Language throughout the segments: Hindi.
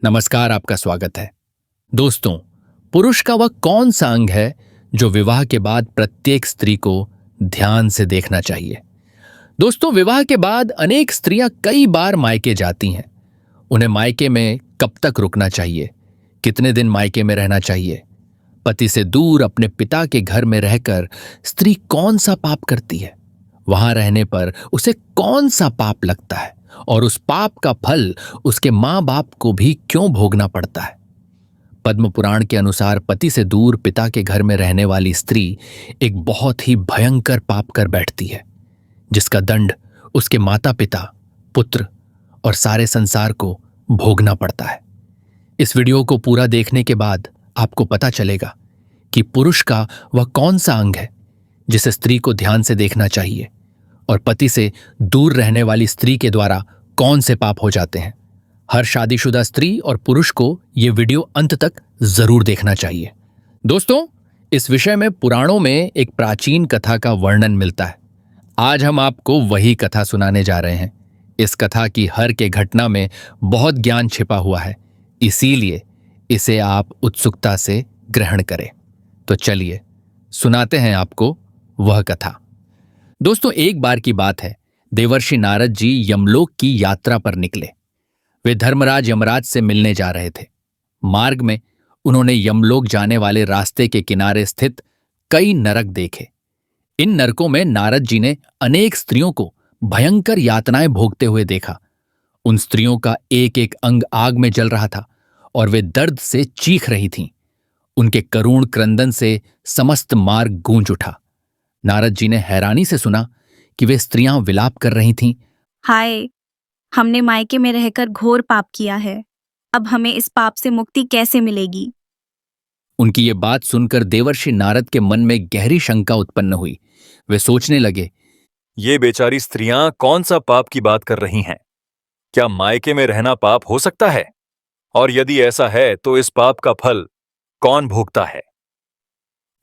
नमस्कार, आपका स्वागत है। दोस्तों, पुरुष का वह कौन सा अंग है जो विवाह के बाद प्रत्येक स्त्री को ध्यान से देखना चाहिए? दोस्तों, विवाह के बाद अनेक स्त्रियां कई बार मायके जाती हैं। उन्हें मायके में कब तक रुकना चाहिए? कितने दिन मायके में रहना चाहिए? पति से दूर अपने पिता के घर में रहकर स्त्री कौन सा पाप करती है? वहां रहने पर उसे कौन सा पाप लगता है और उस पाप का फल उसके मां बाप को भी क्यों भोगना पड़ता है? पद्म पुराण के अनुसार पति से दूर पिता के घर में रहने वाली स्त्री एक बहुत ही भयंकर पाप कर बैठती है, जिसका दंड उसके माता पिता, पुत्र और सारे संसार को भोगना पड़ता है। इस वीडियो को पूरा देखने के बाद आपको पता चलेगा कि पुरुष का वह कौन सा अंग है जिसे स्त्री को ध्यान से देखना चाहिए और पति से दूर रहने वाली स्त्री के द्वारा कौन से पाप हो जाते हैं। हर शादीशुदा स्त्री और पुरुष को यह वीडियो अंत तक जरूर देखना चाहिए। दोस्तों, इस विषय में पुराणों में एक प्राचीन कथा का वर्णन मिलता है। आज हम आपको वही कथा सुनाने जा रहे हैं। इस कथा की हर के घटना में बहुत ज्ञान छिपा हुआ है, इसीलिए इसे आप उत्सुकता से ग्रहण करें। तो चलिए सुनाते हैं आपको वह कथा। दोस्तों, एक बार की बात है, देवर्षि नारद जी यमलोक की यात्रा पर निकले। वे धर्मराज यमराज से मिलने जा रहे थे। मार्ग में उन्होंने यमलोक जाने वाले रास्ते के किनारे स्थित कई नरक देखे। इन नरकों में नारद जी ने अनेक स्त्रियों को भयंकर यातनाएं भोगते हुए देखा। उन स्त्रियों का एक एक अंग आग में जल रहा था और वे दर्द से चीख रही थीं। उनके करुण क्रंदन से समस्त मार्ग गूंज उठा। नारद जी ने हैरानी से सुना कि वे स्त्रियां विलाप कर रही थीं। हाय, हमने मायके में रहकर घोर पाप किया है। अब हमें इस पाप से मुक्ति कैसे मिलेगी? उनकी ये बात सुनकर देवर्षि नारद के मन में गहरी शंका उत्पन्न हुई। वे सोचने लगे, ये बेचारी स्त्रियां कौन सा पाप की बात कर रही हैं? क्या मायके में रहना पाप हो सकता है? और यदि ऐसा है तो इस पाप का फल कौन भोगता है?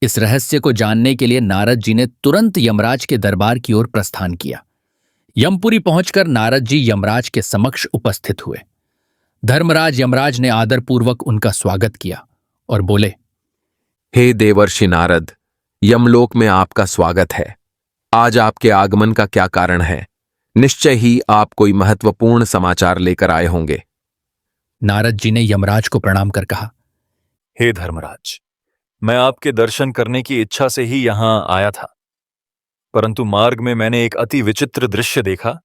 इस रहस्य को जानने के लिए नारद जी ने तुरंत यमराज के दरबार की ओर प्रस्थान किया। यमपुरी पहुंचकर नारद जी यमराज के समक्ष उपस्थित हुए। धर्मराज यमराज ने आदरपूर्वक उनका स्वागत किया और बोले, हे देवर्षि नारद, यमलोक में आपका स्वागत है। आज आपके आगमन का क्या कारण है? निश्चय ही आप कोई महत्वपूर्ण समाचार लेकर आए होंगे। नारद जी ने यमराज को प्रणाम कर कहा, हे धर्मराज, मैं आपके दर्शन करने की इच्छा से ही यहां आया था, परंतु मार्ग में मैंने एक अति विचित्र दृश्य देखा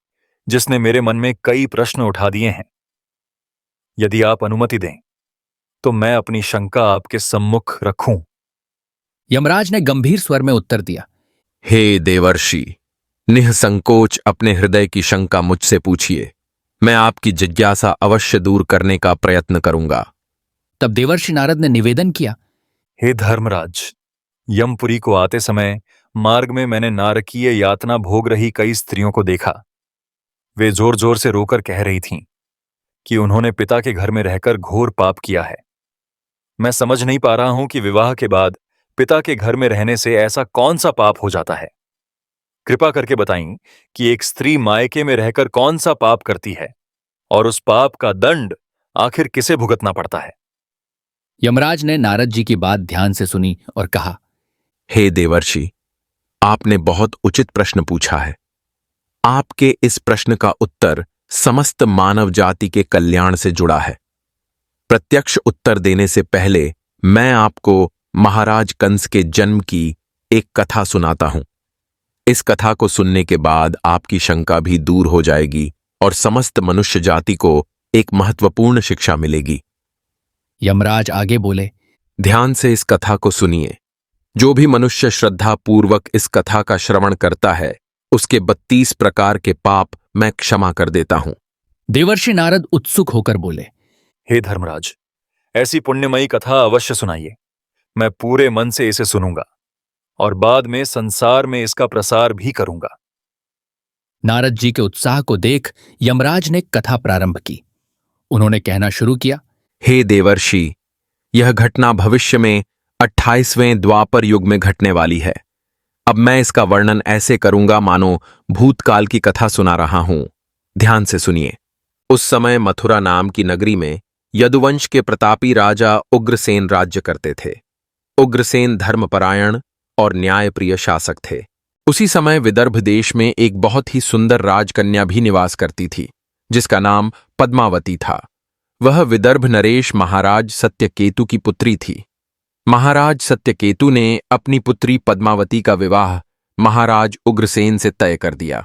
जिसने मेरे मन में कई प्रश्न उठा दिए हैं। यदि आप अनुमति दें तो मैं अपनी शंका आपके सम्मुख रखूं। यमराज ने गंभीर स्वर में उत्तर दिया, हे देवर्षि, निःसंकोच अपने हृदय की शंका मुझसे पूछिए। मैं आपकी जिज्ञासा अवश्य दूर करने का प्रयत्न करूंगा। तब देवर्षि नारद ने निवेदन किया, हे धर्मराज, यमपुरी को आते समय मार्ग में मैंने नारकीय यातना भोग रही कई स्त्रियों को देखा। वे जोर जोर से रोकर कह रही थीं कि उन्होंने पिता के घर में रहकर घोर पाप किया है। मैं समझ नहीं पा रहा हूं कि विवाह के बाद पिता के घर में रहने से ऐसा कौन सा पाप हो जाता है। कृपा करके बताएं कि एक स्त्री मायके में रहकर कौन सा पाप करती है और उस पाप का दंड आखिर किसे भुगतना पड़ता है। यमराज ने नारद जी की बात ध्यान से सुनी और कहा, हे देवर्षि, आपने बहुत उचित प्रश्न पूछा है। आपके इस प्रश्न का उत्तर समस्त मानव जाति के कल्याण से जुड़ा है। प्रत्यक्ष उत्तर देने से पहले मैं आपको महाराज कंस के जन्म की एक कथा सुनाता हूं। इस कथा को सुनने के बाद आपकी शंका भी दूर हो जाएगी और समस्त मनुष्य जाति को एक महत्वपूर्ण शिक्षा मिलेगी। यमराज आगे बोले, ध्यान से इस कथा को सुनिए। जो भी मनुष्य श्रद्धा पूर्वक इस कथा का श्रवण करता है, उसके 32 प्रकार के पाप मैं क्षमा कर देता हूं। देवर्षि नारद उत्सुक होकर बोले, हे धर्मराज, ऐसी पुण्यमयी कथा अवश्य सुनाइए। मैं पूरे मन से इसे सुनूंगा और बाद में संसार में इसका प्रसार भी करूंगा। नारद जी के उत्साह को देख यमराज ने कथा प्रारंभ की। उन्होंने कहना शुरू किया, हे देवर्षि, यह घटना भविष्य में 28वें द्वापर युग में घटने वाली है। अब मैं इसका वर्णन ऐसे करूंगा मानो भूतकाल की कथा सुना रहा हूं। ध्यान से सुनिए। उस समय मथुरा नाम की नगरी में यदुवंश के प्रतापी राजा उग्रसेन राज्य करते थे। उग्रसेन धर्मपरायण और न्यायप्रिय शासक थे। उसी समय विदर्भ देश में एक बहुत ही सुंदर राजकन्या भी निवास करती थी, जिसका नाम पद्मावती था। वह विदर्भ नरेश महाराज सत्यकेतु की पुत्री थी। महाराज सत्यकेतु ने अपनी पुत्री पद्मावती का विवाह महाराज उग्रसेन से तय कर दिया।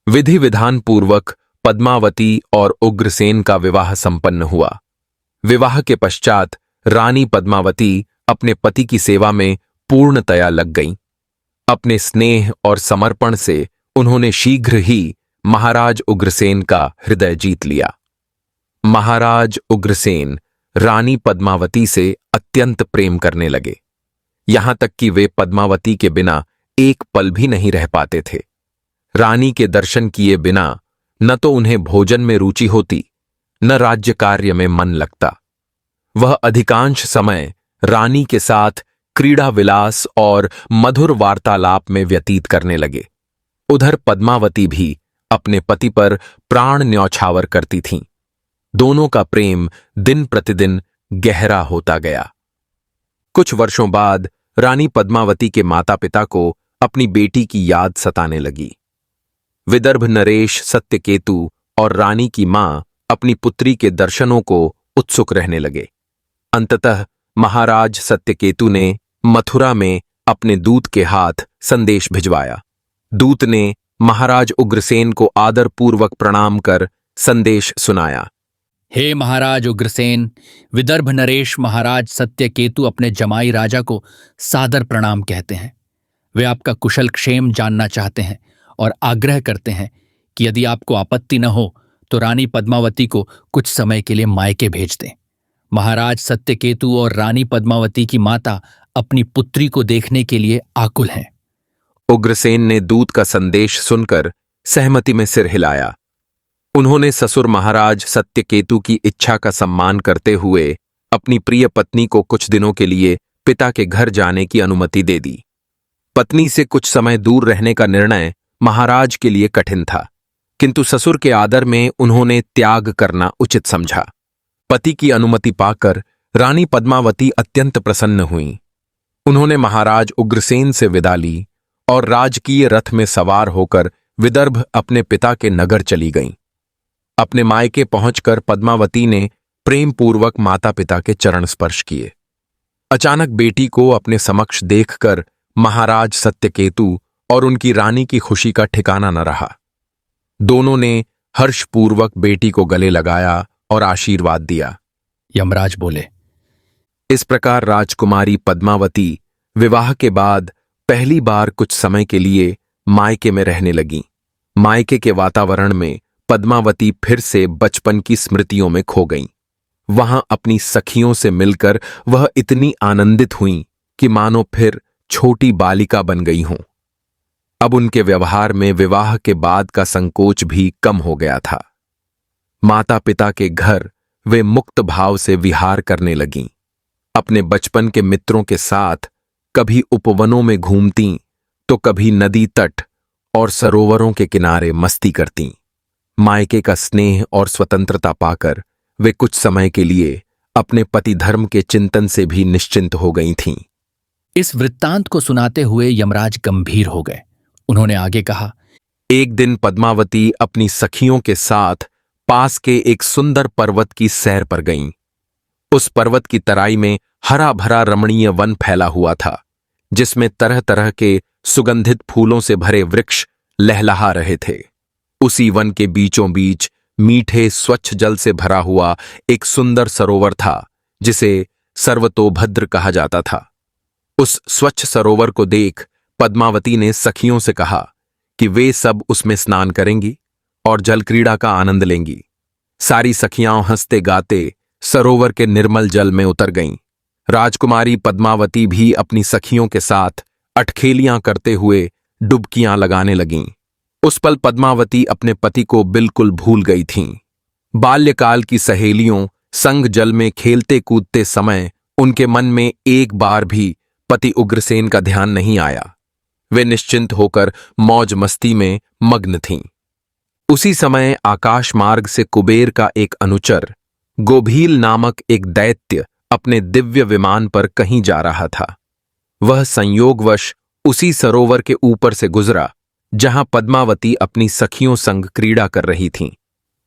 विधि विधान पूर्वक पद्मावती और उग्रसेन का विवाह संपन्न हुआ। विवाह के पश्चात रानी पद्मावती अपने पति की सेवा में पूर्णतया लग गईं। अपने स्नेह और समर्पण से उन्होंने शीघ्र ही महाराज उग्रसेन का हृदय जीत लिया। महाराज उग्रसेन रानी पद्मावती से अत्यंत प्रेम करने लगे, यहां तक कि वे पद्मावती के बिना एक पल भी नहीं रह पाते थे। रानी के दर्शन किए बिना न तो उन्हें भोजन में रुचि होती, न राज्य कार्य में मन लगता। वह अधिकांश समय रानी के साथ क्रीड़ा विलास और मधुर वार्तालाप में व्यतीत करने लगे। उधर पद्मावती भी अपने पति पर प्राण न्यौछावर करती थीं। दोनों का प्रेम दिन प्रतिदिन गहरा होता गया। कुछ वर्षों बाद रानी पद्मावती के माता पिता को अपनी बेटी की याद सताने लगी। विदर्भ नरेश सत्यकेतु और रानी की मां अपनी पुत्री के दर्शनों को उत्सुक रहने लगे। अंततः महाराज सत्यकेतु ने मथुरा में अपने दूत के हाथ संदेश भिजवाया। दूत ने महाराज उग्रसेन को आदरपूर्वक प्रणाम कर संदेश सुनाया। हे महाराज उग्रसेन, विदर्भ नरेश महाराज सत्यकेतु अपने जमाई राजा को सादर प्रणाम कहते हैं। वे आपका कुशल क्षेम जानना चाहते हैं और आग्रह करते हैं कि यदि आपको आपत्ति न हो तो रानी पद्मावती को कुछ समय के लिए मायके भेज दें। महाराज सत्यकेतु और रानी पद्मावती की माता अपनी पुत्री को देखने के लिए आकुल हैं। उग्रसेन ने दूत का संदेश सुनकर सहमति में सिर हिलाया। उन्होंने ससुर महाराज सत्यकेतु की इच्छा का सम्मान करते हुए अपनी प्रिय पत्नी को कुछ दिनों के लिए पिता के घर जाने की अनुमति दे दी। पत्नी से कुछ समय दूर रहने का निर्णय महाराज के लिए कठिन था, किंतु ससुर के आदर में उन्होंने त्याग करना उचित समझा। पति की अनुमति पाकर रानी पद्मावती अत्यंत प्रसन्न हुईं। उन्होंने महाराज उग्रसेन से विदा ली और राजकीय रथ में सवार होकर विदर्भ अपने पिता के नगर चली गईं। अपने मायके पहुंचकर पद्मावती ने प्रेम पूर्वक माता पिता के चरण स्पर्श किए। अचानक बेटी को अपने समक्ष देखकर महाराज सत्यकेतु और उनकी रानी की खुशी का ठिकाना न रहा। दोनों ने हर्षपूर्वक बेटी को गले लगाया और आशीर्वाद दिया। यमराज बोले, इस प्रकार राजकुमारी पद्मावती विवाह के बाद पहली बार कुछ समय के लिए मायके में रहने लगी। मायके के वातावरण में पद्मावती फिर से बचपन की स्मृतियों में खो गईं। वहां अपनी सखियों से मिलकर वह इतनी आनंदित हुईं कि मानो फिर छोटी बालिका बन गई हों। अब उनके व्यवहार में विवाह के बाद का संकोच भी कम हो गया था। माता पिता के घर वे मुक्त भाव से विहार करने लगीं। अपने बचपन के मित्रों के साथ कभी उपवनों में घूमतीं तो कभी नदी तट और सरोवरों के किनारे मस्ती करतीं। मायके का स्नेह और स्वतंत्रता पाकर वे कुछ समय के लिए अपने पति धर्म के चिंतन से भी निश्चिंत हो गई थीं। इस वृत्तांत को सुनाते हुए यमराज गंभीर हो गए। उन्होंने आगे कहा, एक दिन पद्मावती अपनी सखियों के साथ पास के एक सुंदर पर्वत की सैर पर गईं। उस पर्वत की तराई में हरा भरा रमणीय वन फैला हुआ था, जिसमें तरह तरह के सुगंधित फूलों से भरे वृक्ष लहलहा रहे थे। उसी वन के बीचों बीच मीठे स्वच्छ जल से भरा हुआ एक सुंदर सरोवर था, जिसे सर्वतोभद्र कहा जाता था। उस स्वच्छ सरोवर को देख पद्मावती ने सखियों से कहा कि वे सब उसमें स्नान करेंगी और जल क्रीड़ा का आनंद लेंगी। सारी सखियां हंसते गाते सरोवर के निर्मल जल में उतर गईं। राजकुमारी पद्मावती भी अपनी सखियों के साथ अटखेलियां करते हुए डुबकियां लगाने लगीं। उस पल पद्मावती अपने पति को बिल्कुल भूल गई थीं। बाल्यकाल की सहेलियों संग जल में खेलते कूदते समय उनके मन में एक बार भी पति उग्रसेन का ध्यान नहीं आया। वे निश्चिंत होकर मौज मस्ती में मग्न थीं। उसी समय आकाश मार्ग से कुबेर का एक अनुचर गोभील नामक एक दैत्य अपने दिव्य विमान पर कहीं जा रहा था। वह संयोगवश उसी सरोवर के ऊपर से गुजरा जहां पद्मावती अपनी सखियों संग क्रीड़ा कर रही थीं।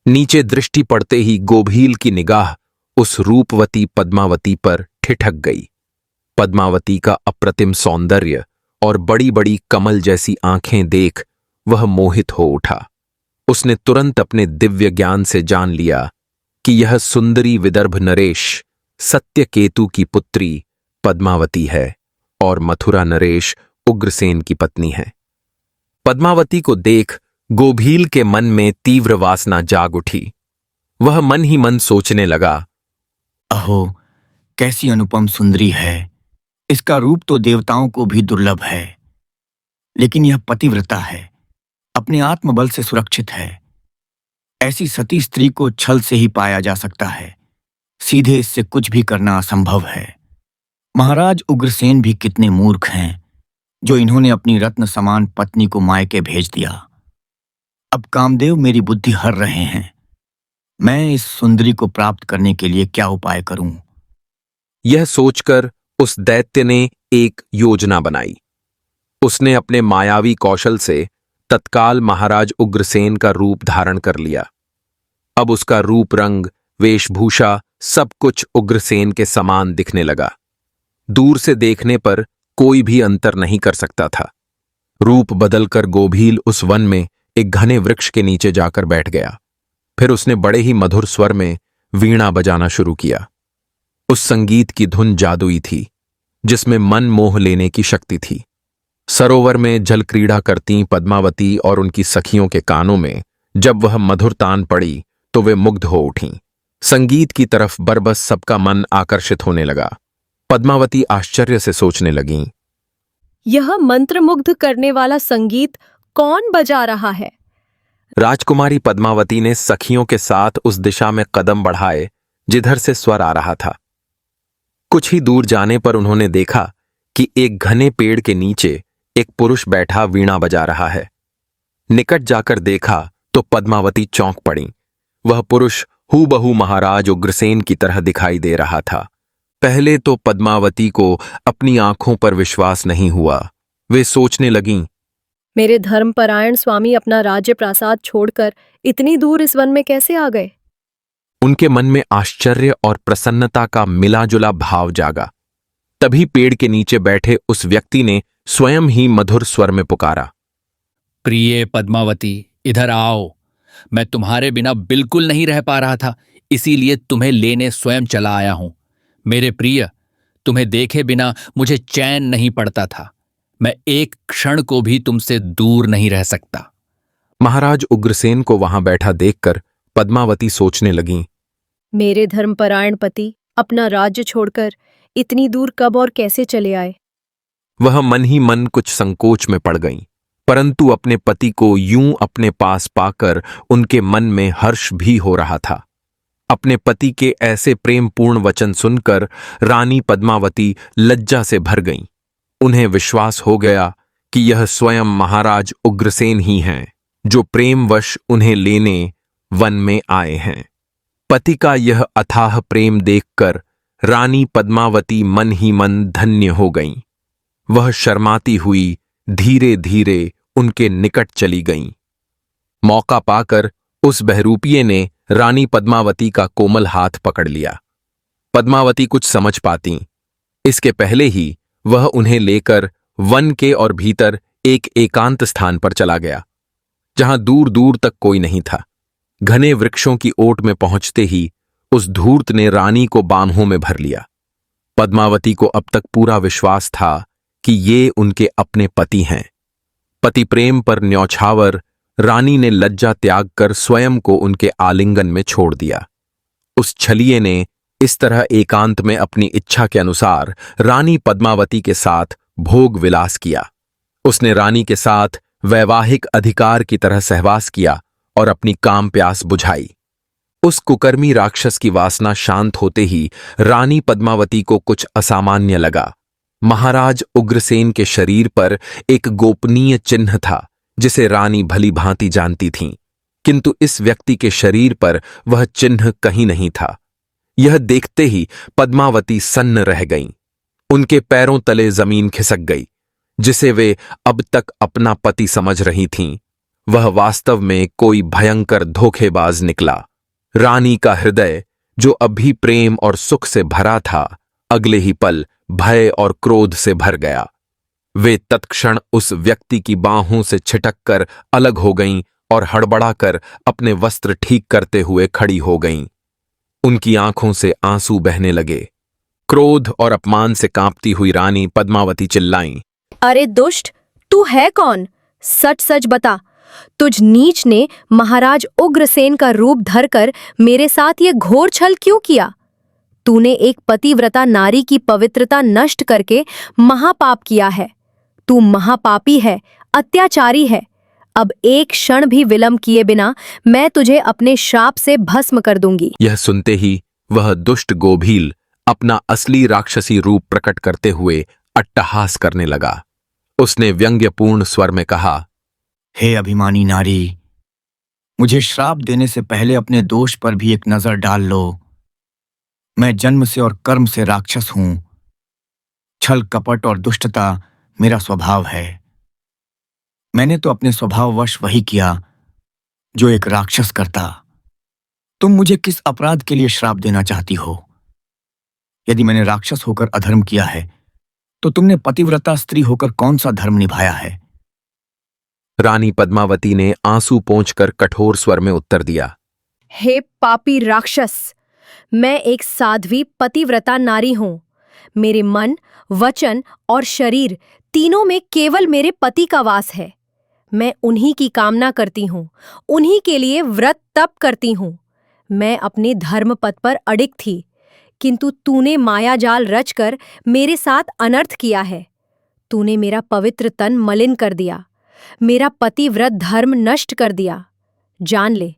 नीचे दृष्टि पड़ते ही गोभील की निगाह उस रूपवती पद्मावती पर ठिठक गई। पद्मावती का अप्रतिम सौंदर्य और बड़ी बड़ी कमल जैसी आंखें देख वह मोहित हो उठा। उसने तुरंत अपने दिव्य ज्ञान से जान लिया कि यह सुंदरी विदर्भ नरेश सत्यकेतु की पुत्री पद्मावती है और मथुरा नरेश उग्रसेन की पत्नी है। पद्मावती को देख गोभील के मन में तीव्र वासना जाग उठी। वह मन ही मन सोचने लगा, अहो, कैसी अनुपम सुंदरी है। इसका रूप तो देवताओं को भी दुर्लभ है, लेकिन यह पतिव्रता है, अपने आत्मबल से सुरक्षित है। ऐसी सती स्त्री को छल से ही पाया जा सकता है, सीधे इससे कुछ भी करना असंभव है। महाराज उग्रसेन भी कितने मूर्ख हैं जो इन्होंने अपनी रत्न समान पत्नी को मायके भेज दिया। अब कामदेव मेरी बुद्धि हर रहे हैं। मैं इस सुंदरी को प्राप्त करने के लिए क्या उपाय करूं? यह सोचकर उस दैत्य ने एक योजना बनाई। उसने अपने मायावी कौशल से तत्काल महाराज उग्रसेन का रूप धारण कर लिया। अब उसका रूप रंग, वेशभूषा सब कुछ उग्रसेन के समान दिखने लगा। दूर से देखने पर कोई भी अंतर नहीं कर सकता था। रूप बदलकर गोभील उस वन में एक घने वृक्ष के नीचे जाकर बैठ गया। फिर उसने बड़े ही मधुर स्वर में वीणा बजाना शुरू किया। उस संगीत की धुन जादुई थी, जिसमें मन मोह लेने की शक्ति थी। सरोवर में जल क्रीड़ा करती पद्मावती और उनकी सखियों के कानों में जब वह मधुर तान पड़ी तो वे मुग्ध हो उठीं। संगीत की तरफ बरबस सबका मन आकर्षित होने लगा। पद्मावती आश्चर्य से सोचने लगीं, यह मंत्रमुग्ध करने वाला संगीत कौन बजा रहा है? राजकुमारी पद्मावती ने सखियों के साथ उस दिशा में कदम बढ़ाए जिधर से स्वर आ रहा था। कुछ ही दूर जाने पर उन्होंने देखा कि एक घने पेड़ के नीचे एक पुरुष बैठा वीणा बजा रहा है। निकट जाकर देखा तो पद्मावती चौंक पड़ी। वह पुरुष हूबहू महाराज उग्रसेन की तरह दिखाई दे रहा था। पहले तो पद्मावती को अपनी आंखों पर विश्वास नहीं हुआ। वे सोचने लगीं, मेरे धर्मपरायण स्वामी अपना राज्य प्रासाद छोड़कर इतनी दूर इस वन में कैसे आ गए? उनके मन में आश्चर्य और प्रसन्नता का मिलाजुला भाव जागा। तभी पेड़ के नीचे बैठे उस व्यक्ति ने स्वयं ही मधुर स्वर में पुकारा, प्रिय पद्मावती, इधर आओ। मैं तुम्हारे बिना बिल्कुल नहीं रह पा रहा था, इसीलिए तुम्हें लेने स्वयं चला आया हूं। मेरे प्रिय, तुम्हें देखे बिना मुझे चैन नहीं पड़ता था। मैं एक क्षण को भी तुमसे दूर नहीं रह सकता। महाराज उग्रसेन को वहां बैठा देखकर पद्मावती सोचने लगीं, मेरे धर्मपरायण पति अपना राज्य छोड़कर इतनी दूर कब और कैसे चले आए? वह मन ही मन कुछ संकोच में पड़ गईं, परंतु अपने पति को यूं अपने पास पाकर उनके मन में हर्ष भी हो रहा था। अपने पति के ऐसे प्रेमपूर्ण वचन सुनकर रानी पद्मावती लज्जा से भर गईं। उन्हें विश्वास हो गया कि यह स्वयं महाराज उग्रसेन ही हैं, जो प्रेमवश उन्हें लेने वन में आए हैं। पति का यह अथाह प्रेम देखकर रानी पद्मावती मन ही मन धन्य हो गईं। वह शर्माती हुई धीरे धीरे उनके निकट चली गईं। मौका पाकर उस बहरूपिये ने रानी पद्मावती का कोमल हाथ पकड़ लिया। पद्मावती कुछ समझ पाती इसके पहले ही वह उन्हें लेकर वन के और भीतर एक एकांत स्थान पर चला गया, जहां दूर दूर तक कोई नहीं था। घने वृक्षों की ओट में पहुंचते ही उस धूर्त ने रानी को बाहों में भर लिया। पद्मावती को अब तक पूरा विश्वास था कि ये उनके अपने पति हैं। पति प्रेम पर न्यौछावर रानी ने लज्जा त्याग कर स्वयं को उनके आलिंगन में छोड़ दिया। उस छलिए ने इस तरह एकांत में अपनी इच्छा के अनुसार रानी पद्मावती के साथ भोग विलास किया। उसने रानी के साथ वैवाहिक अधिकार की तरह सहवास किया और अपनी काम प्यास बुझाई। उस कुकर्मी राक्षस की वासना शांत होते ही रानी पद्मावती को कुछ असामान्य लगा। महाराज उग्रसेन के शरीर पर एक गोपनीय चिन्ह था, जिसे रानी भली भांति जानती थीं, किंतु इस व्यक्ति के शरीर पर वह चिन्ह कहीं नहीं था। यह देखते ही पद्मावती सन्न रह गईं। उनके पैरों तले जमीन खिसक गई। जिसे वे अब तक अपना पति समझ रही थीं, वह वास्तव में कोई भयंकर धोखेबाज निकला। रानी का हृदय, जो अभी प्रेम और सुख से भरा था, अगले ही पल भय और क्रोध से भर गया। वे तत्क्षण उस व्यक्ति की बाहों से छिटककर अलग हो गईं और हड़बड़ाकर अपने वस्त्र ठीक करते हुए खड़ी हो गईं। उनकी आंखों से आंसू बहने लगे। क्रोध और अपमान से कांपती हुई रानी पद्मावती चिल्लाईं, अरे दुष्ट, तू है कौन? सच सच बता, तुझ नीच ने महाराज उग्रसेन का रूप धरकर मेरे साथ ये घोर छल क्यों किया? तूने एक पतिव्रता नारी की पवित्रता नष्ट करके महापाप किया है। तू महापापी है, अत्याचारी है। अब एक क्षण भी विलंब किए बिना मैं तुझे अपने शाप से भस्म कर दूंगी। यह सुनते ही वह दुष्ट गोभील अपना असली राक्षसी रूप प्रकट करते हुए अट्टहास करने लगा। उसने व्यंग्यपूर्ण स्वर में कहा, हे अभिमानी नारी, मुझे श्राप देने से पहले अपने दोष पर भी एक नजर डाल लो। मैं जन्म से और कर्म से राक्षस हूं। छल कपट और दुष्टता मेरा स्वभाव है। मैंने तो अपने स्वभाववश वही किया जो एक राक्षस करता। तुम मुझे किस अपराध के लिए श्राप देना चाहती हो? यदि मैंने राक्षस होकर अधर्म किया है, तो तुमने पतिव्रता स्त्री होकर कौन सा धर्म निभाया है? रानी पद्मावती ने आंसू पोंछकर कठोर स्वर में उत्तर दिया, हे पापी राक्षस, मैं एक साध्वी पतिव्रता नारी हूं। मेरे मन, वचन और शरीर तीनों में केवल मेरे पति का वास है। मैं उन्हीं की कामना करती हूँ, उन्हीं के लिए व्रत तप करती हूँ। मैं अपने धर्म पथ पर अडिग थी, किंतु तूने मायाजाल रचकर मेरे साथ अनर्थ किया है। तूने मेरा पवित्र तन मलिन कर दिया, मेरा पतिव्रत धर्म नष्ट कर दिया। जान ले,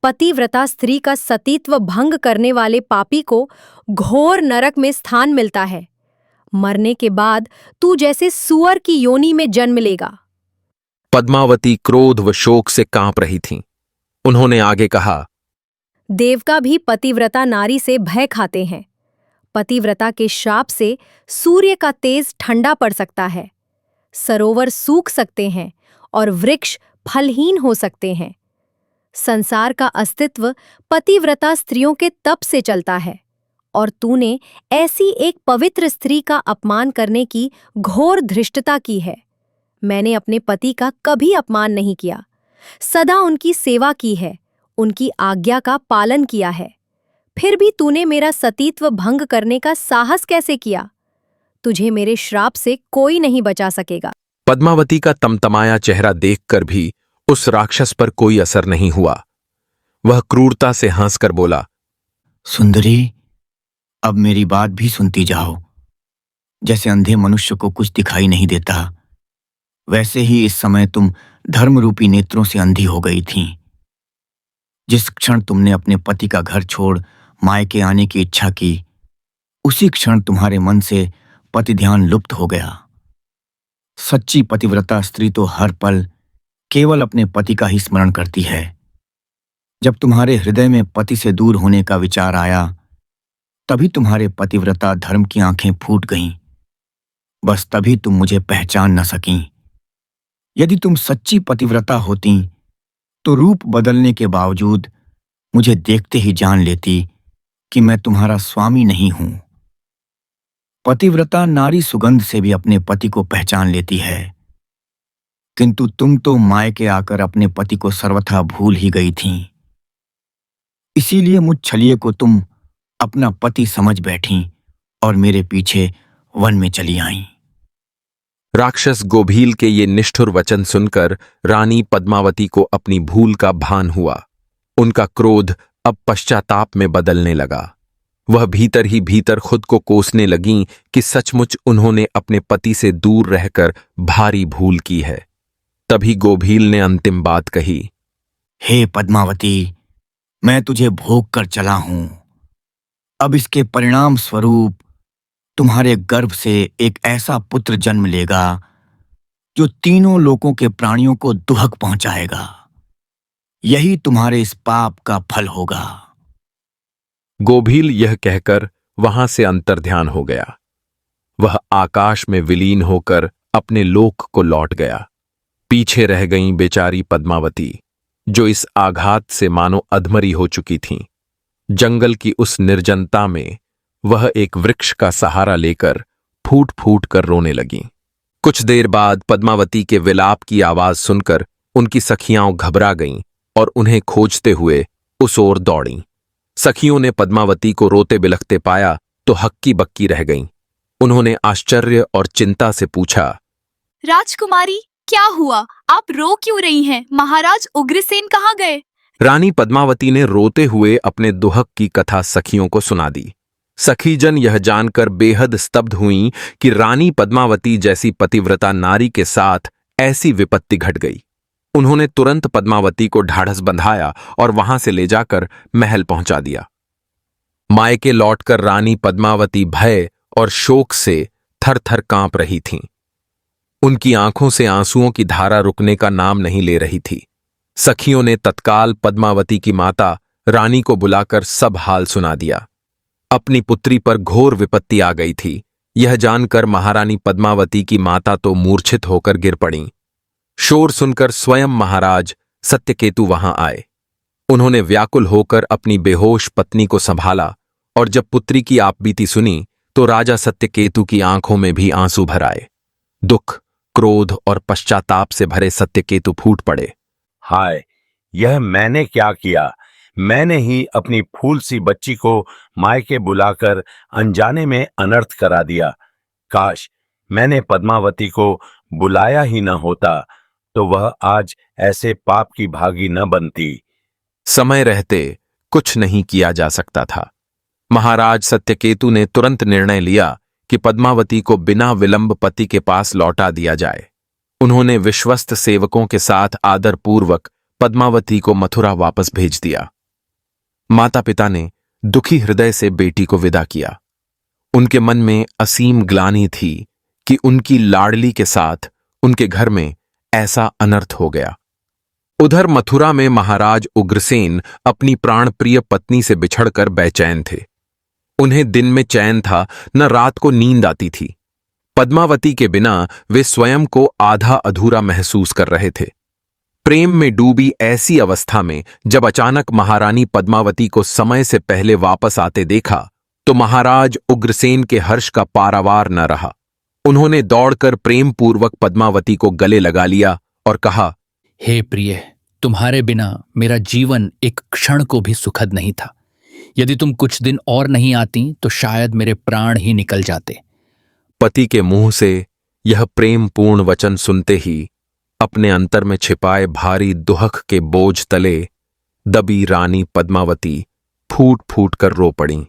पतिव्रता स्त्री का सतीत्व भंग करने वाले पापी को घोर नरक में स्थान मिलता है। मरने के बाद तू जैसे सूअर की योनि में जन्म लेगा। पद्मावती क्रोध व शोक से कांप रही थीं। उन्होंने आगे कहा, देवता भी पतिव्रता नारी से भय खाते हैं। पतिव्रता के शाप से सूर्य का तेज ठंडा पड़ सकता है, सरोवर सूख सकते हैं और वृक्ष फलहीन हो सकते हैं। संसार का अस्तित्व पतिव्रता स्त्रियों के तप से चलता है, और तूने ऐसी एक पवित्र स्त्री का अपमान करने की घोर धृष्टता की है। मैंने अपने पति का कभी अपमान नहीं किया, सदा उनकी सेवा की है, उनकी आज्ञा का पालन किया है। फिर भी तूने मेरा सतीत्व भंग करने का साहस कैसे किया? तुझे मेरे श्राप से कोई नहीं बचा सकेगा। पद्मावती का तमतमाया चेहरा देखकर भी उस राक्षस पर कोई असर नहीं हुआ। वह क्रूरता से हंसकर बोला, सुंदरी, अब मेरी बात भी सुनती जाओ। जैसे अंधे मनुष्य को कुछ दिखाई नहीं देता, वैसे ही इस समय तुम धर्मरूपी नेत्रों से अंधी हो गई थीं। जिस क्षण तुमने अपने पति का घर छोड़ मायके आने की इच्छा की, उसी क्षण तुम्हारे मन से पति ध्यान लुप्त हो गया। सच्ची पतिव्रता स्त्री तो हर पल केवल अपने पति का ही स्मरण करती है। जब तुम्हारे हृदय में पति से दूर होने का विचार आया, तभी तुम्हारे पतिव्रता धर्म की आंखें फूट गईं। बस तभी तुम मुझे पहचान न सकीं। यदि तुम सच्ची पतिव्रता होती, तो रूप बदलने के बावजूद मुझे देखते ही जान लेती कि मैं तुम्हारा स्वामी नहीं हूं। पतिव्रता नारी सुगंध से भी अपने पति को पहचान लेती है, किंतु तुम तो मायके आकर अपने पति को सर्वथा भूल ही गई थीं। इसीलिए मुझ छलिए को तुम अपना पति समझ बैठीं और मेरे पीछे वन में चली आईं। राक्षस गोभील के ये निष्ठुर वचन सुनकर रानी पद्मावती को अपनी भूल का भान हुआ। उनका क्रोध अब पश्चाताप में बदलने लगा। वह भीतर ही भीतर खुद को कोसने लगीं कि सचमुच उन्होंने अपने पति से दूर रहकर भारी भूल की है। तभी गोभील ने अंतिम बात कही, हे पद्मावती, मैं तुझे भोग कर चला हूं। अब इसके परिणाम स्वरूप तुम्हारे गर्भ से एक ऐसा पुत्र जन्म लेगा जो तीनों लोकों के प्राणियों को दुहक पहुंचाएगा। यही तुम्हारे इस पाप का फल होगा। गोभील यह कहकर वहां से अंतर्ध्यान हो गया। वह आकाश में विलीन होकर अपने लोक को लौट गया। पीछे रह गईं बेचारी पद्मावती, जो इस आघात से मानो अधमरी हो चुकी थीं। जंगल की उस निर्जनता में वह एक वृक्ष का सहारा लेकर फूट फूट कर रोने लगीं। कुछ देर बाद पद्मावती के विलाप की आवाज सुनकर उनकी सखियां घबरा गईं और उन्हें खोजते हुए उस ओर दौड़ीं। सखियों ने पद्मावती को रोते बिलखते पाया तो हक्की बक्की रह गईं। उन्होंने आश्चर्य और चिंता से पूछा, राजकुमारी, क्या हुआ? आप रो क्यों रही हैं? महाराज उग्रसेन कहाँ गए? रानी पद्मावती ने रोते हुए अपने दुहक की कथा सखियों को सुना दी। सखीजन यह जानकर बेहद स्तब्ध हुईं कि रानी पद्मावती जैसी पतिव्रता नारी के साथ ऐसी विपत्ति घट गई। उन्होंने तुरंत पद्मावती को ढाढ़स बंधाया और वहां से ले जाकर महल पहुंचा दिया। मायके लौटकर रानी पद्मावती भय और शोक से थर थर कांप रही थीं। उनकी आंखों से आंसुओं की धारा रुकने का नाम नहीं ले रही थी। सखियों ने तत्काल पद्मावती की माता रानी को बुलाकर सब हाल सुना दिया। अपनी पुत्री पर घोर विपत्ति आ गई थी, यह जानकर महारानी पद्मावती की माता तो मूर्छित होकर गिर पड़ीं। शोर सुनकर स्वयं महाराज सत्यकेतु वहां आए। उन्होंने व्याकुल होकर अपनी बेहोश पत्नी को संभाला और जब पुत्री की आपबीती सुनी तो राजा सत्यकेतु की आंखों में भी आंसू भर आए। दुख, क्रोध और पश्चाताप से भरे सत्यकेतु फूट पड़े। हाय, यह मैंने क्या किया? मैंने ही अपनी फूल सी बच्ची को मायके बुलाकर अनजाने में अनर्थ करा दिया। काश मैंने पद्मावती को बुलाया ही न होता तो वह आज ऐसे पाप की भागी न बनती। समय रहते कुछ नहीं किया जा सकता था। महाराज सत्यकेतु ने तुरंत निर्णय लिया कि पद्मावती को बिना विलंब पति के पास लौटा दिया जाए। उन्होंने विश्वस्त सेवकों के साथ आदरपूर्वक पद्मावती को मथुरा वापस भेज दिया। माता पिता ने दुखी हृदय से बेटी को विदा किया। उनके मन में असीम ग्लानि थी कि उनकी लाडली के साथ उनके घर में ऐसा अनर्थ हो गया। उधर मथुरा में महाराज उग्रसेन अपनी प्राणप्रिय पत्नी से बिछड़कर बेचैन थे। उन्हें दिन में चैन था, न रात को नींद आती थी। पद्मावती के बिना वे स्वयं को आधा अधूरा महसूस कर रहे थे। प्रेम में डूबी ऐसी अवस्था में जब अचानक महारानी पद्मावती को समय से पहले वापस आते देखा तो महाराज उग्रसेन के हर्ष का पारावार न रहा। उन्होंने दौड़कर प्रेम पूर्वक पद्मावती को गले लगा लिया और कहा, हे प्रिय, तुम्हारे बिना मेरा जीवन एक क्षण को भी सुखद नहीं था। यदि तुम कुछ दिन और नहीं आती तो शायद मेरे प्राण ही निकल जाते। पति के मुंह से यह प्रेमपूर्ण वचन सुनते ही अपने अंतर में छिपाए भारी दुहक के बोझ तले दबी रानी पद्मावती फूट फूट कर रो पड़ी।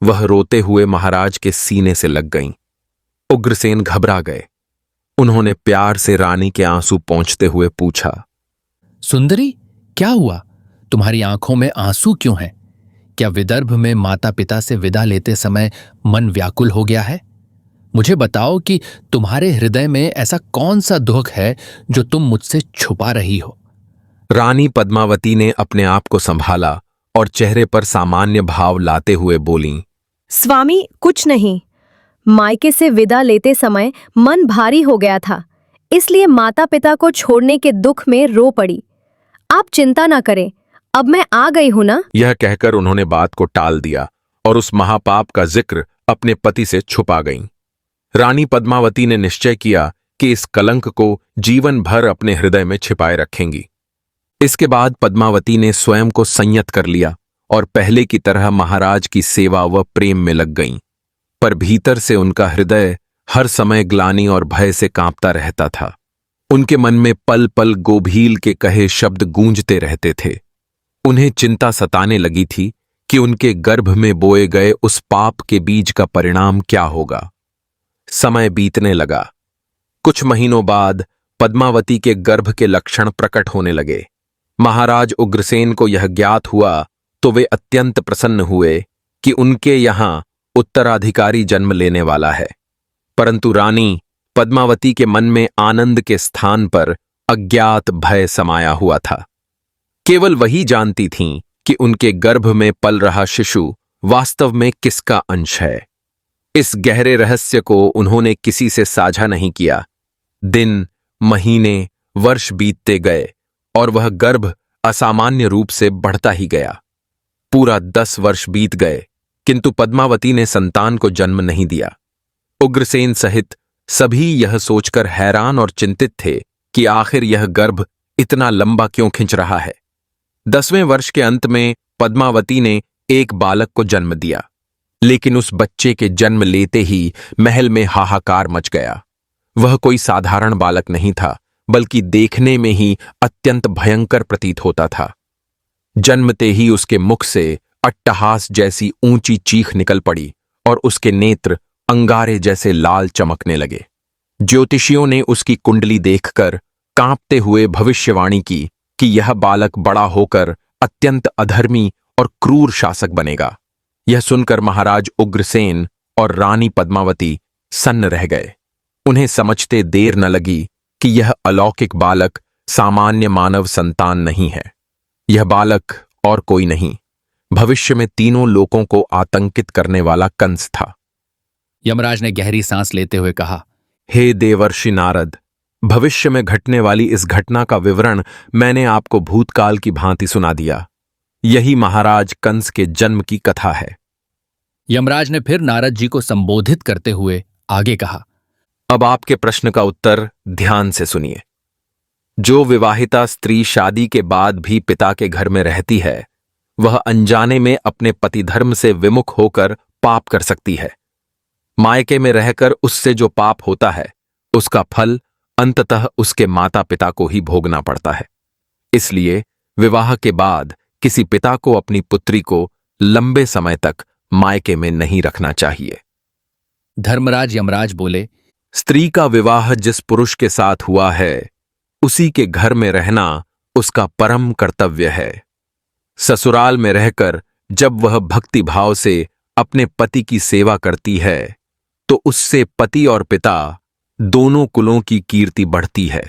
वह रोते हुए महाराज के सीने से लग गईं। उग्रसेन घबरा गए। उन्होंने प्यार से रानी के आंसू पोंछते हुए पूछा, सुंदरी, क्या हुआ? तुम्हारी आंखों में आंसू क्यों हैं? क्या विदर्भ में माता पिता से विदा लेते समय मन व्याकुल हो गया है? मुझे बताओ कि तुम्हारे हृदय में ऐसा कौन सा दुख है जो तुम मुझसे छुपा रही हो? रानी पद्मावती ने अपने आप को संभाला और चेहरे पर सामान्य भाव लाते हुए बोलीं, स्वामी, कुछ नहीं। मायके से विदा लेते समय मन भारी हो गया था, इसलिए माता पिता को छोड़ने के दुख में रो पड़ी। आप चिंता ना करें, अब मैं आ गई हूं ना। यह कहकर उन्होंने बात को टाल दिया और उस महापाप का जिक्र अपने पति से छुपा गईं। रानी पद्मावती ने निश्चय किया कि इस कलंक को जीवन भर अपने हृदय में छिपाए रखेंगी। इसके बाद पद्मावती ने स्वयं को संयत कर लिया और पहले की तरह महाराज की सेवा व प्रेम में लग गईं। पर भीतर से उनका हृदय हर समय ग्लानि और भय से कांपता रहता था। उनके मन में पल पल गोभील के कहे शब्द गूंजते रहते थे। उन्हें चिंता सताने लगी थी कि उनके गर्भ में बोए गए उस पाप के बीज का परिणाम क्या होगा। समय बीतने लगा। कुछ महीनों बाद पद्मावती के गर्भ के लक्षण प्रकट होने लगे। महाराज उग्रसेन को यह ज्ञात हुआ तो वे अत्यंत प्रसन्न हुए कि उनके यहां उत्तराधिकारी जन्म लेने वाला है। परंतु रानी पद्मावती के मन में आनंद के स्थान पर अज्ञात भय समाया हुआ था। केवल वही जानती थीं कि उनके गर्भ में पल रहा शिशु वास्तव में किसका अंश है। इस गहरे रहस्य को उन्होंने किसी से साझा नहीं किया। दिन, महीने, वर्ष बीतते गए और वह गर्भ असामान्य रूप से बढ़ता ही गया। पूरा 10 वर्ष बीत गए, किंतु पद्मावती ने संतान को जन्म नहीं दिया। उग्रसेन सहित सभी यह सोचकर हैरान और चिंतित थे कि आखिर यह गर्भ इतना लंबा क्यों खिंच रहा है। 10वें वर्ष के अंत में पद्मावती ने एक बालक को जन्म दिया, लेकिन उस बच्चे के जन्म लेते ही महल में हाहाकार मच गया। वह कोई साधारण बालक नहीं था, बल्कि देखने में ही अत्यंत भयंकर प्रतीत होता था। जन्मते ही उसके मुख से अट्टहास जैसी ऊंची चीख निकल पड़ी और उसके नेत्र अंगारे जैसे लाल चमकने लगे। ज्योतिषियों ने उसकी कुंडली देखकर कांपते हुए भविष्यवाणी की कि यह बालक बड़ा होकर अत्यंत अधर्मी और क्रूर शासक बनेगा। यह सुनकर महाराज उग्रसेन और रानी पद्मावती सन्न रह गए। उन्हें समझते देर न लगी कि यह अलौकिक बालक सामान्य मानव संतान नहीं है। यह बालक और कोई नहीं, भविष्य में तीनों लोकों को आतंकित करने वाला कंस था। यमराज ने गहरी सांस लेते हुए कहा, हे देवर्षि नारद, भविष्य में घटने वाली इस घटना का विवरण मैंने आपको भूतकाल की भांति सुना दिया। यही महाराज कंस के जन्म की कथा है। यमराज ने फिर नारद जी को संबोधित करते हुए आगे कहा, अब आपके प्रश्न का उत्तर ध्यान से सुनिए। जो विवाहिता स्त्री शादी के बाद भी पिता के घर में रहती है, वह अनजाने में अपने पति धर्म से विमुख होकर पाप कर सकती है। मायके में रहकर उससे जो पाप होता है, उसका फल अंततः उसके माता पिता को ही भोगना पड़ता है। इसलिए विवाह के बाद किसी पिता को अपनी पुत्री को लंबे समय तक मायके में नहीं रखना चाहिए। धर्मराज यमराज बोले, स्त्री का विवाह जिस पुरुष के साथ हुआ है, उसी के घर में रहना उसका परम कर्तव्य है। ससुराल में रहकर जब वह भक्ति भाव से अपने पति की सेवा करती है, तो उससे पति और पिता दोनों कुलों की कीर्ति बढ़ती है।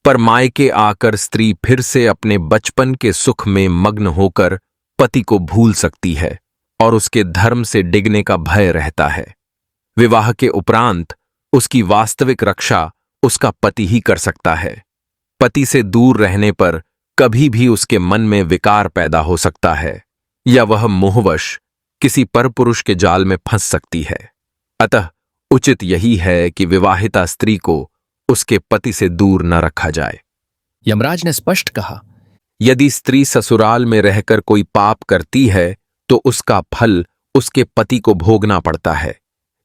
पर मायके आकर स्त्री फिर से अपने बचपन के सुख में मग्न होकर पति को भूल सकती है और उसके धर्म से डिगने का भय रहता है। विवाह के उपरांत उसकी वास्तविक रक्षा उसका पति ही कर सकता है। पति से दूर रहने पर कभी भी उसके मन में विकार पैदा हो सकता है या वह मोहवश किसी परपुरुष के जाल में फंस सकती है। अतः उचित यही है कि विवाहिता स्त्री को उसके पति से दूर न रखा जाए। यमराज ने स्पष्ट कहा, यदि स्त्री ससुराल में रहकर कोई पाप करती है तो उसका फल उसके पति को भोगना पड़ता है,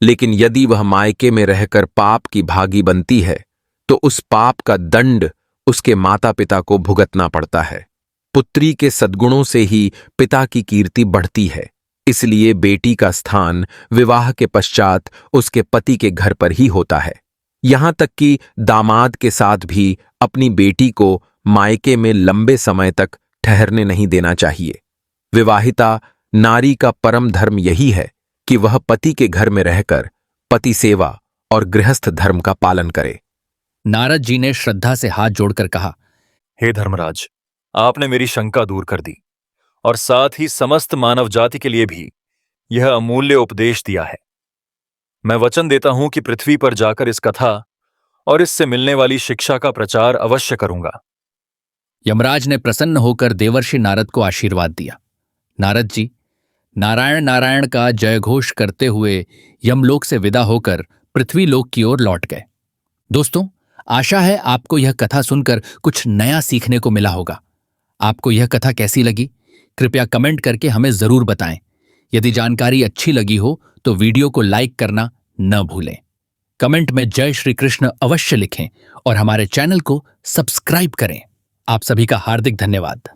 लेकिन यदि वह मायके में रहकर पाप की भागी बनती है तो उस पाप का दंड उसके माता पिता को भुगतना पड़ता है। पुत्री के सद्गुणों से ही पिता की कीर्ति बढ़ती है, इसलिए बेटी का स्थान विवाह के पश्चात उसके पति के घर पर ही होता है। यहां तक कि दामाद के साथ भी अपनी बेटी को मायके में लंबे समय तक ठहरने नहीं देना चाहिए। विवाहिता नारी का परम धर्म यही है कि वह पति के घर में रहकर पति सेवा और गृहस्थ धर्म का पालन करे। नारद जी ने श्रद्धा से हाथ जोड़कर कहा, हे धर्मराज, आपने मेरी शंका दूर कर दी और साथ ही समस्त मानव जाति के लिए भी यह अमूल्य उपदेश दिया है। मैं वचन देता हूं कि पृथ्वी पर जाकर इस कथा और इससे मिलने वाली शिक्षा का प्रचार अवश्य करूंगा। यमराज ने प्रसन्न होकर देवर्षि नारद को आशीर्वाद दिया। नारद जी नारायण नारायण का जयघोष करते हुए यमलोक से विदा होकर पृथ्वी लोक की ओर लौट गए। दोस्तों, आशा है आपको यह कथा सुनकर कुछ नया सीखने को मिला होगा। आपको यह कथा कैसी लगी, कृपया कमेंट करके हमें जरूर बताएं। यदि जानकारी अच्छी लगी हो तो वीडियो को लाइक करना न भूलें। कमेंट में जय श्री कृष्ण अवश्य लिखें और हमारे चैनल को सब्सक्राइब करें। आप सभी का हार्दिक धन्यवाद।